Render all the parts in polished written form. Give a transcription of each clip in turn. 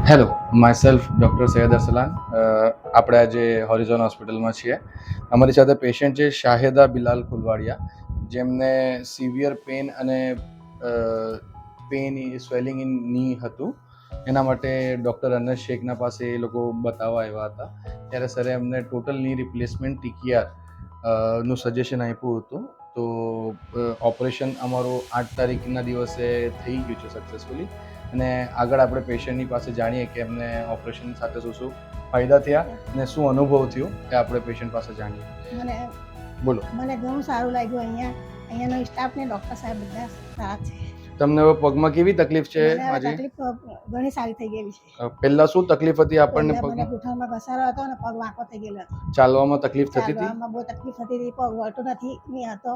Hello, myself doctor Syed Arsalan. આપણે આજે horizon હોસ્પિટલમાં છીએ. અમારી સાથે પેશન્ટ છે શાહિદા બિલાલ કુલવાડિયા, જેમને સિવિયર પેન અને સ્વેલિંગ ઇન ની હતું. એના માટે ડૉક્ટર અનસ શેખના પાસે એ લોકો બતાવવા આવ્યા હતા. ત્યારે સરે એમને ટોટલ ની રિપ્લેસમેન્ટ ટીકીઆર નું સજેશન આપ્યું હતું. તો ઓપરેશન અમારું 8 તારીખના દિવસે થઈ ગયું છે સક્સેસફુલી. અને આગળ આપણે પેશન્ટની પાસે જાણીએ કે એમને ઓપરેશન સાથે શું શું ફાયદા થયા અને શું અનુભવ થયો એ આપણે પેશન્ટ પાસે જાણીએ. બોલો. મને ઘણું સારું લાગ્યું. અહીંયાનો સ્ટાફ ને ડૉક્ટર સાહેબ બધા સારા છે. તમને હવે પગમાં કેવી તકલીફ છે? આજે તકલીફ ઘણી સારી થઈ ગયેલી છે. પહેલા શું તકલીફ હતી આપણને? મને ઘૂંટણમાં ઘસારો હતો અને પગ વાંકો થઈ ગયેલો હતો. ચાલવામાં તકલીફ થતી હતી? ચાલવામાં બહુ તકલીફ થતી હતી. પગ વળતો નહીં હતો.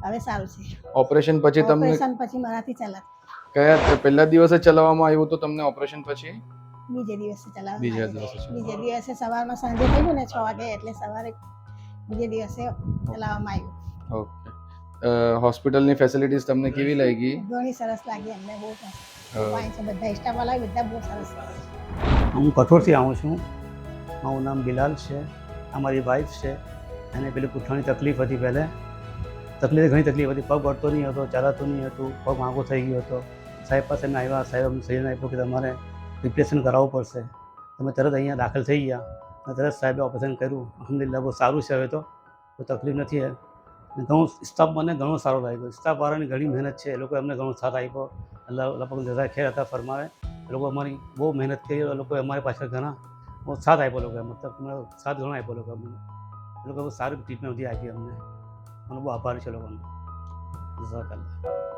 હવે સારું છે. ઓપરેશન પછી તમને? ઓપરેશન પછી મારાથી ચલાતું. કયા પહેલા દિવસે ચલાવવામાં આવ્યું તો તમને ઓપરેશન પછી? બીજે દિવસે ચલાવવામાં. બીજે દિવસે સવારમાં સાંજે થઈ ગયું ને 6 વાગે, એટલે સવારે બીજે દિવસે ચલાવવામાં આવ્યું. ઓકે. હોસ્પિટલની ફેસિલિટીઝ તમને કેવી લાગી? ઘણી સરસ લાગી અમને. બહુ સરસ છે. બધા સ્ટાફ વાળા બધા બહુ સરસ છે. હું કઠોરથી આવું છું. મારું નામ બિલાલ છે. અમારી વાઈફ છે. એને પેલી પૂંઠાની તકલીફ હતી. ઘણી તકલીફ હતી. પગ વળતો નહીં હતો, ચાલાતો નહીં હતું, પગ વાંકો થઈ ગયો હતો. સાહેબ પાસે મેં આવ્યા. સાહેબ અમને સજેશન આપ્યું કે તમારે રિપ્લેસમેન્ટ કરાવવું પડશે. તમે તરત અહીંયા દાખલ થઈ ગયા અને તરત સાહેબે ઓપરેશન કર્યું. અલ્હમ્દુલિલ્લાહ બહુ સારું છે. હવે તો કોઈ તકલીફ નથી. ઘણું સ્ટાફ મને ઘણો સારો લાગ્યો. સ્ટાફવાળાની ઘણી મહેનત છે. એ લોકો અમને ઘણો સાથ આપ્યો. અલ્લાહ પાક જઝા ખેર અતા ફરમાવે. એ લોકો અમારી બહુ મહેનત કરી. એ લોકોએ અમારી પાછળ ઘણા બહુ સાથ આપ્યો. લોકોએ મતલબ સાથ ઘણો આપ્યો. લોકો અમને એ લોકો બહુ સારી ટ્રીટમેન્ટ બધી આપી અમને. મને બહુ આભારી છે લોકોનો. જઝાકલ્લાહ.